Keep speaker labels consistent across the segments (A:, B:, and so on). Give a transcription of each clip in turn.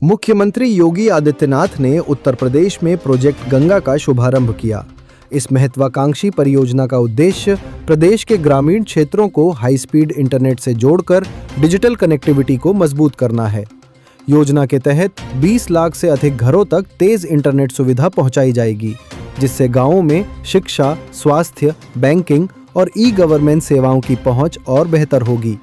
A: मुख्यमंत्री योगी आदित्यनाथ ने उत्तर प्रदेश में प्रोजेक्ट गंगा का शुभारंभ किया। इस महत्वाकांक्षी परियोजना का उद्देश्य प्रदेश के ग्रामीण क्षेत्रों को हाई स्पीड इंटरनेट से जोड़कर डिजिटल कनेक्टिविटी को मजबूत करना है। योजना के तहत 20 लाख से अधिक घरों तक तेज इंटरनेट सुविधा पहुंचाई जाएगी, जिससे गांवों में शिक्षा, स्वास्थ्य, बैंकिंग और ई-गवर्नेंस सेवाओं की पहुंच और बेहतर होगी।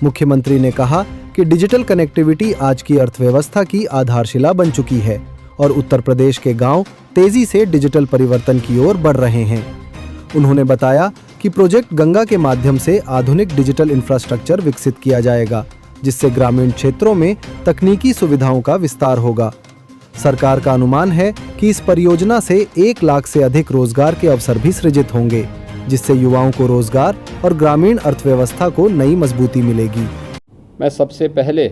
A: मुख्यमंत्री ने कहा कि डिजिटल कनेक्टिविटी आज की अर्थव्यवस्था की आधारशिला बन चुकी है और उत्तर प्रदेश के गांव तेजी से डिजिटल परिवर्तन की ओर बढ़ रहे हैं। उन्होंने बताया कि प्रोजेक्ट गंगा के माध्यम से आधुनिक डिजिटल इंफ्रास्ट्रक्चर विकसित किया जाएगा, जिससे ग्रामीण क्षेत्रों में तकनीकी सुविधाओं का विस्तार होगा। सरकार का अनुमान है कि इस परियोजना से 1 लाख से अधिक रोजगार के अवसर भी सृजित होंगे, जिससे युवाओं को रोजगार और ग्रामीण अर्थव्यवस्था को नई मजबूती मिलेगी।
B: मैं सबसे पहले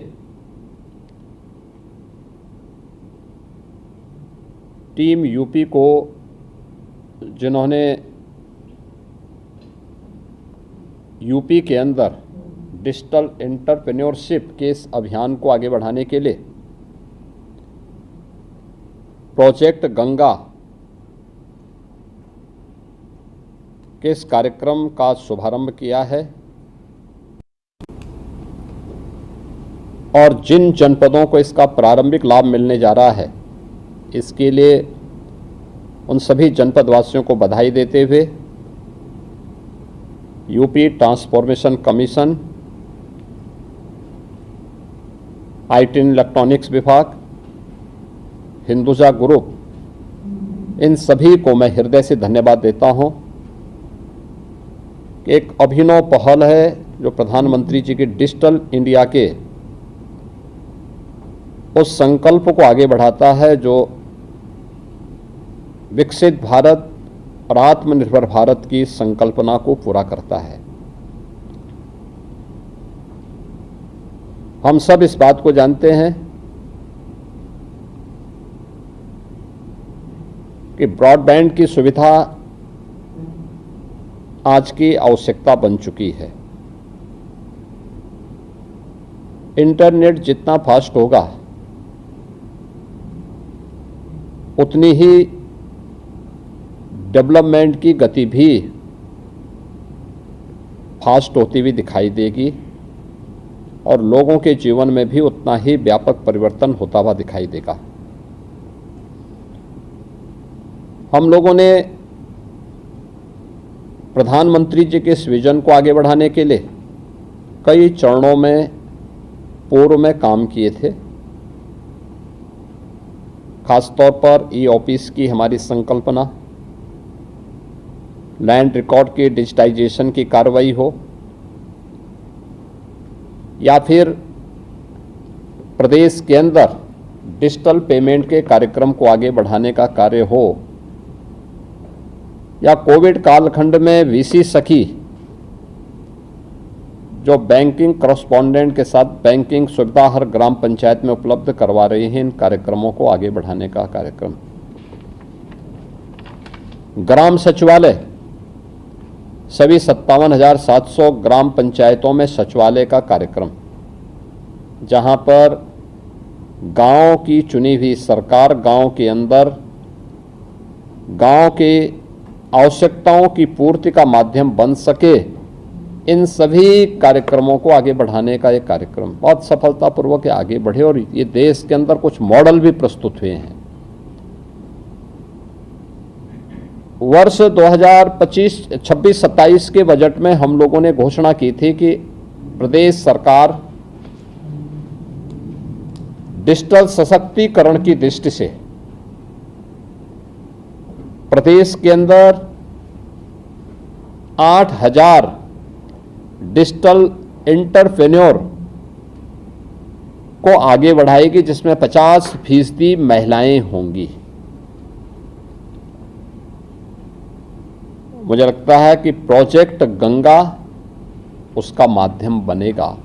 B: टीम यूपी को, जिन्होंने यूपी के अंदर डिजिटल एंटरप्रेन्योरशिप के इस अभियान को आगे बढ़ाने के लिए प्रोजेक्ट गंगा के इस कार्यक्रम का शुभारंभ किया है और जिन जनपदों को इसका प्रारंभिक लाभ मिलने जा रहा है, इसके लिए उन सभी जनपदवासियों को बधाई देते हुए UP transformation commission, IT electronics विभाग, हिंदुजा ग्रुप, इन सभी को मैं हृदय से धन्यवाद देता हूं कि एक अभिनव पहल है जो प्रधानमंत्री जी के डिजिटल इंडिया के उस संकल्प को आगे बढ़ाता है जो विकसित भारत और आत्मनिर्भर भारत की संकल्पना को पूरा करता है। हम सब इस बात को जानते हैं कि ब्रॉडबैंड की सुविधा आज की आवश्यकता बन चुकी है। इंटरनेट जितना फास्ट होगा, उतनी ही डेवलपमेंट की गति भी फास्ट होती हुई दिखाई देगी और लोगों के जीवन में भी उतना ही व्यापक परिवर्तन होता हुआ दिखाई देगा। हम लोगों ने प्रधानमंत्री जी के इस विजन को आगे बढ़ाने के लिए कई चरणों में पूर्व में काम किए थे। खासतौर पर ई ऑफिस की हमारी संकल्पना, लैंड रिकॉर्ड के डिजिटाइजेशन की कार्रवाई हो या फिर प्रदेश के अंदर डिजिटल पेमेंट के कार्यक्रम को आगे बढ़ाने का कार्य हो या कोविड कालखंड में वीसी सखी जो बैंकिंग करस्पॉन्डेंट के साथ बैंकिंग सुविधा हर ग्राम पंचायत में उपलब्ध करवा रहे हैं, इन कार्यक्रमों को आगे बढ़ाने का कार्यक्रम। ग्राम सचिवालय, सभी 57,700 ग्राम पंचायतों में सचिवालय का कार्यक्रम, जहां पर गांव की चुनी हुई सरकार गांव के अंदर गांव के आवश्यकताओं की पूर्ति का माध्यम बन सके, इन सभी कार्यक्रमों को आगे बढ़ाने का एक कार्यक्रम बहुत सफलतापूर्वक आगे बढ़े और ये देश के अंदर कुछ मॉडल भी प्रस्तुत हुए हैं। वर्ष 2025-26-27 के बजट में हम लोगों ने घोषणा की थी कि प्रदेश सरकार डिजिटल सशक्तिकरण की दृष्टि से प्रदेश के अंदर 8,000 डिजिटल एंटरप्रेन्योर को आगे बढ़ाएगी, जिसमें 50% महिलाएं होंगी। मुझे लगता है कि प्रोजेक्ट गंगा उसका माध्यम बनेगा।